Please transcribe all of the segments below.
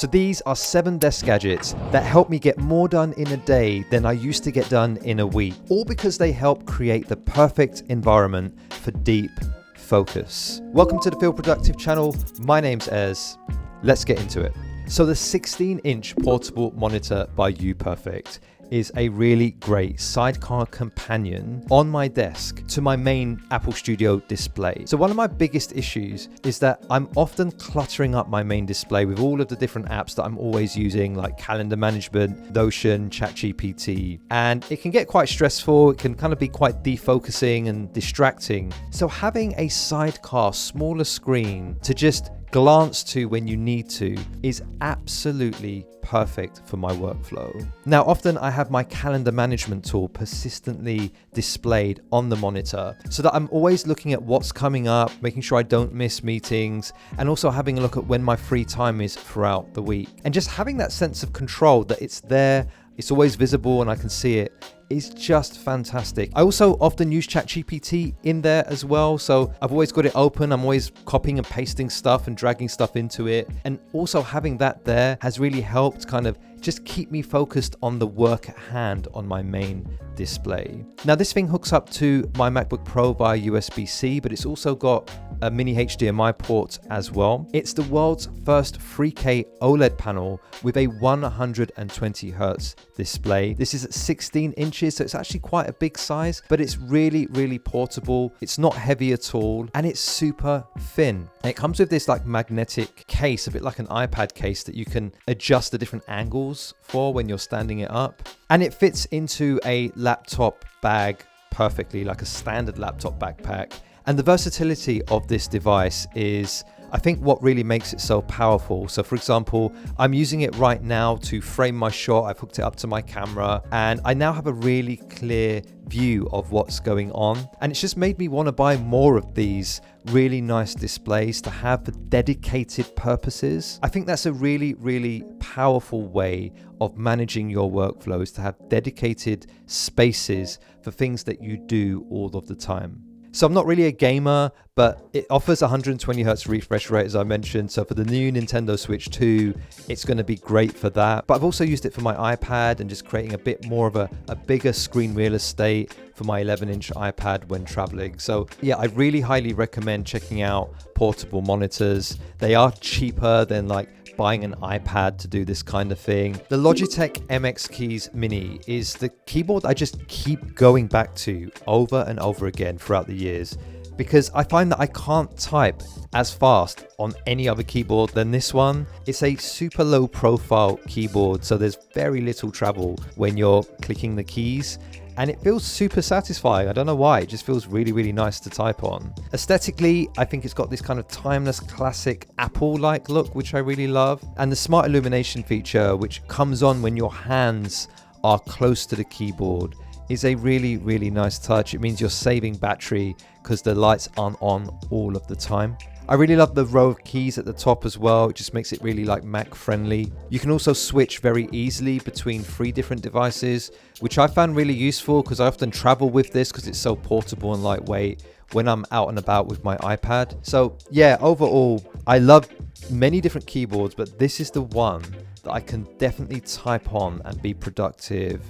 So these are 7 desk gadgets that help me get more done in a day than I used to get done in a week, all because they help create the perfect environment for deep focus. Welcome to the Feel Productive channel. My name's Ez. Let's get into it. So the 16-inch portable monitor by UPERFECT is a really great sidecar companion on my desk to my main Apple Studio display. So one of my biggest issues is that I'm often cluttering up my main display with all of the different apps that I'm always using, like calendar management, Notion, ChatGPT, and it can get quite stressful. It can kind of be quite defocusing and distracting. So having a sidecar, smaller screen to just glance to when you need to is absolutely perfect for my workflow. Now, often I have my calendar management tool persistently displayed on the monitor so that I'm always looking at what's coming up, making sure I don't miss meetings, and also having a look at when my free time is throughout the week. And just having that sense of control that it's there, it's always visible and I can see it, is just fantastic. I also often use ChatGPT in there as well. So I've always got it open. I'm always copying and pasting stuff and dragging stuff into it. And also having that there has really helped kind of just keep me focused on the work at hand on my main display. Now this thing hooks up to my MacBook Pro via USB-C, but it's also got a mini HDMI port as well. It's the world's first 3K OLED panel with a 120 Hz display. This is at 16 inches, so it's actually quite a big size, but it's really, really portable. It's not heavy at all, and it's super thin. And it comes with this like magnetic case, a bit like an iPad case that you can adjust the different angles for when you're standing it up. And it fits into a laptop bag perfectly, like a standard laptop backpack. And the versatility of this device is, I think, what really makes it so powerful. So for example, I'm using it right now to frame my shot. I've hooked it up to my camera and I now have a really clear view of what's going on. And it's just made me want to buy more of these really nice displays to have for dedicated purposes. I think that's a really, really powerful way of managing your workflows, to have dedicated spaces for things that you do all of the time. So I'm not really a gamer, but it offers 120 Hz refresh rate, as I mentioned. So for the new Nintendo Switch 2, it's going to be great for that. But I've also used it for my iPad and just creating a bit more of a bigger screen real estate for my 11-inch iPad when traveling. So yeah, I really highly recommend checking out portable monitors. They are cheaper than like buying an iPad to do this kind of thing. The Logitech MX Keys Mini is the keyboard I just keep going back to over and over again throughout the years, because I find that I can't type as fast on any other keyboard than this one. It's a super low profile keyboard, so there's very little travel when you're clicking the keys. And it feels super satisfying. I don't know why, it just feels really, really nice to type on. Aesthetically, I think it's got this kind of timeless, classic Apple-like look, which I really love. And the smart illumination feature, which comes on when your hands are close to the keyboard, is a really, really nice touch. It means you're saving battery because the lights aren't on all of the time. I really love the row of keys at the top as well. It just makes it really like Mac friendly. You can also switch very easily between 3 different devices, which I found really useful because I often travel with this because it's so portable and lightweight when I'm out and about with my iPad. So yeah, overall, I love many different keyboards, but this is the one that I can definitely type on and be productive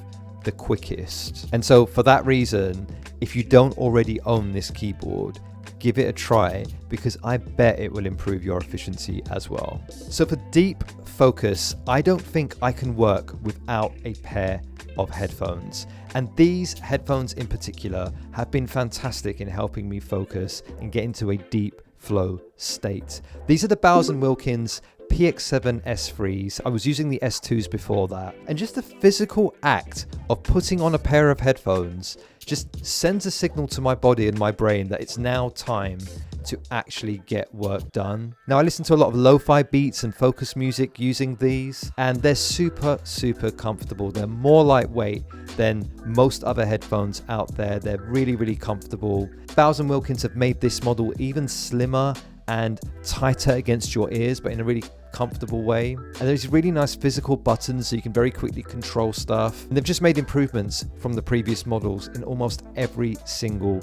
the quickest. And so for that reason, if you don't already own this keyboard, give it a try, because I bet it will improve your efficiency as well. So for deep focus, I don't think I can work without a pair of headphones. And these headphones in particular have been fantastic in helping me focus and get into a deep flow state. These are the Bowers & Wilkins PX7 S3s. I was using the S2s before that. And just the physical act of putting on a pair of headphones just sends a signal to my body and my brain that it's now time to actually get work done. Now, I listen to a lot of lo-fi beats and focus music using these, and they're super, super comfortable. They're more lightweight than most other headphones out there. They're really, really comfortable. Bowers & Wilkins have made this model even slimmer and tighter against your ears, but in a really comfortable way. And there's really nice physical buttons so you can very quickly control stuff. And they've just made improvements from the previous models in almost every single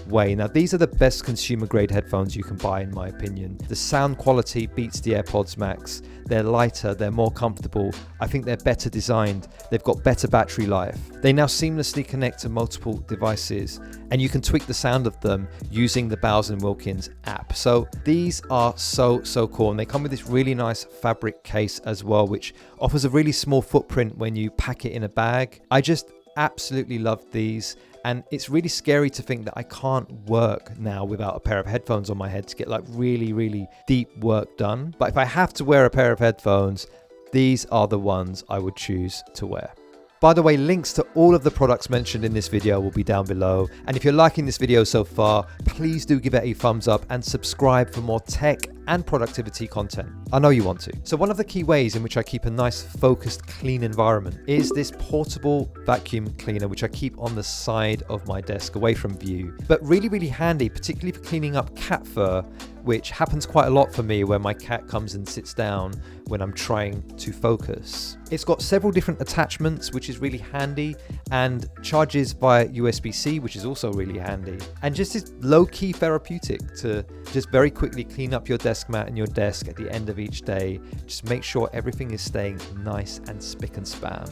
way. Now, these are the best consumer grade headphones you can buy, in my opinion. The sound quality beats the AirPods Max. They're lighter, they're more comfortable. I think they're better designed. They've got better battery life. They now seamlessly connect to multiple devices, and you can tweak the sound of them using the Bowers & Wilkins app. So these are so cool, and they come with this really nice fabric case as well, which offers a really small footprint when you pack it in a bag. I just absolutely love these. And it's really scary to think that I can't work now without a pair of headphones on my head to get like really deep work done. But if I have to wear a pair of headphones, these are the ones I would choose to wear. By the way, links to all of the products mentioned in this video will be down below. And if you're liking this video so far, please do give it a thumbs up and subscribe for more tech and productivity content. I know you want to. So one of the key ways in which I keep a nice, focused, clean environment is this portable vacuum cleaner, which I keep on the side of my desk away from view. But really handy, particularly for cleaning up cat fur, which happens quite a lot for me where my cat comes and sits down when I'm trying to focus. It's got several different attachments, which is really handy, and charges via USB-C, which is also really handy. And just is low-key therapeutic to just very quickly clean up your desk mat and your desk at the end of each day. Just make sure everything is staying nice and spick and span.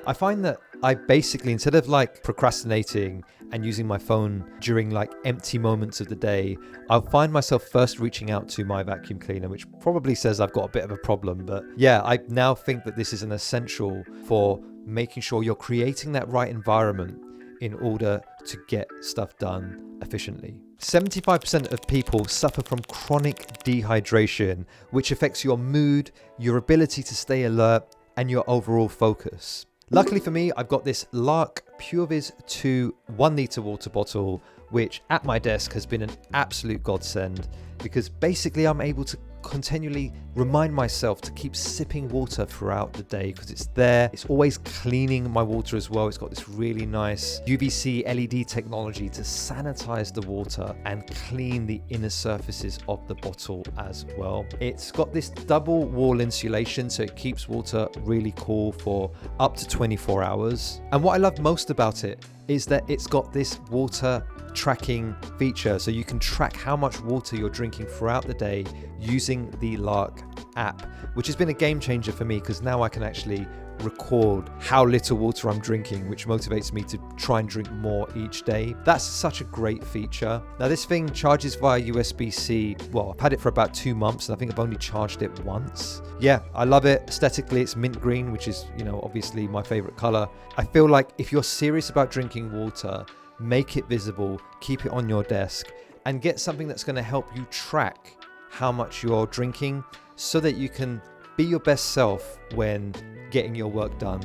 I find that I basically, instead of like procrastinating and using my phone during like empty moments of the day, I'll find myself first reaching out to my vacuum cleaner, which probably says I've got a bit of a problem. But yeah, I now think that this is an essential for making sure you're creating that right environment in order to get stuff done efficiently. 75% of people suffer from chronic dehydration, which affects your mood, your ability to stay alert, and your overall focus. Luckily for me, I've got this Larq PureVis2 1 litre water bottle, which at my desk has been an absolute godsend because basically I'm able to continually remind myself to keep sipping water throughout the day because it's there. It's always cleaning my water as well. It's got this really nice UVC LED technology to sanitize the water and clean the inner surfaces of the bottle as well. It's got this double wall insulation, so it keeps water really cool for up to 24 hours. And what I love most about it is that it's got this water tracking feature, so you can track how much water you're drinking throughout the day using the Larq app, which has been a game changer for me because now I can actually record how little water I'm drinking, which motivates me to try and drink more each day. That's such a great feature. Now this thing charges via USB-C. Well, I've had it for about 2 months and I think I've only charged it once. Yeah, I love it. Aesthetically, it's mint green, which is, you know, obviously my favorite color. I feel like if you're serious about drinking water, make it visible, keep it on your desk, and get something that's going to help you track how much you're drinking so that you can be your best self when getting your work done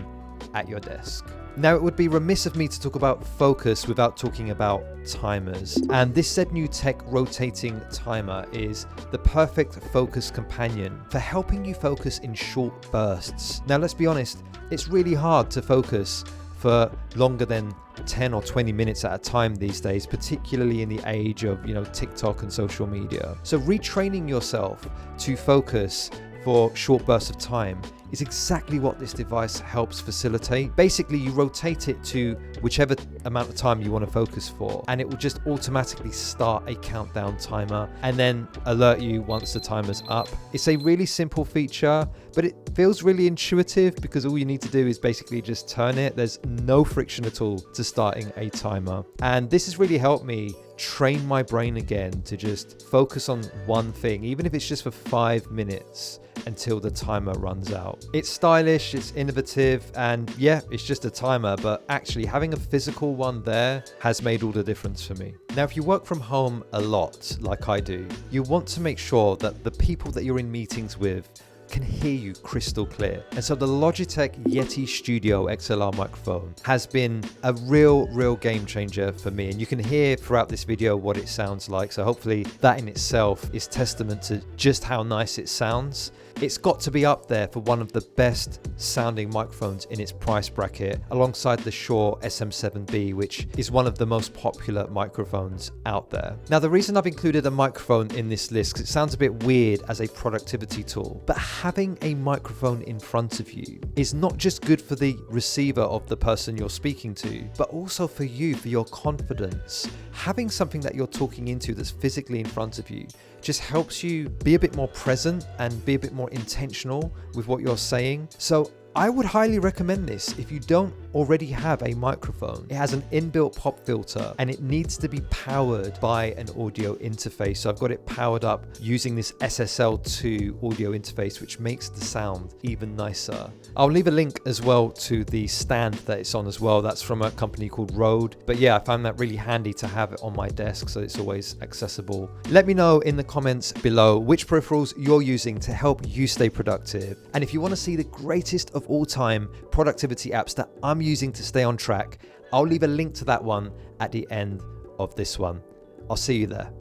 at your desk. Now, it would be remiss of me to talk about focus without talking about timers. And this Znewtech rotating timer is the perfect focus companion for helping you focus in short bursts. Now, let's be honest, it's really hard to focus for longer than 10 or 20 minutes at a time these days, particularly in the age of, you know, TikTok and social media. So retraining yourself to focus for short bursts of time is exactly what this device helps facilitate. Basically, you rotate it to whichever amount of time you want to focus for, and it will just automatically start a countdown timer and then alert you once the timer's up. It's a really simple feature, but it feels really intuitive because all you need to do is basically just turn it. There's no friction at all to starting a timer. And this has really helped me train my brain again to just focus on one thing, even if it's just for 5 minutes until the timer runs out. It's stylish, it's innovative, and yeah, it's just a timer, but actually having a physical one there has made all the difference for me. Now, if you work from home a lot, like I do, you want to make sure that the people that you're in meetings with can hear you crystal clear. And so the Logitech Yeti Studio XLR microphone has been a real game changer for me. And you can hear throughout this video what it sounds like. So hopefully that in itself is testament to just how nice it sounds. It's got to be up there for one of the best sounding microphones in its price bracket, alongside the Shure SM7B, which is one of the most popular microphones out there. Now, the reason I've included a microphone in this list, because it sounds a bit weird as a productivity tool, but having a microphone in front of you is not just good for the receiver of the person you're speaking to, but also for you, for your confidence. Having something that you're talking into that's physically in front of you just helps you be a bit more present and be a bit more intentional with what you're saying. So I would highly recommend this if you don't already have a microphone. It has an inbuilt pop filter and it needs to be powered by an audio interface. So I've got it powered up using this SSL2 audio interface, which makes the sound even nicer. I'll leave a link as well to the stand that it's on as well. That's from a company called Rode. But yeah, I found that really handy to have it on my desk, so it's always accessible. Let me know in the comments below which peripherals you're using to help you stay productive. And if you want to see the greatest of all-time productivity apps that I'm using to stay on track, I'll leave a link to that one at the end of this one. I'll see you there.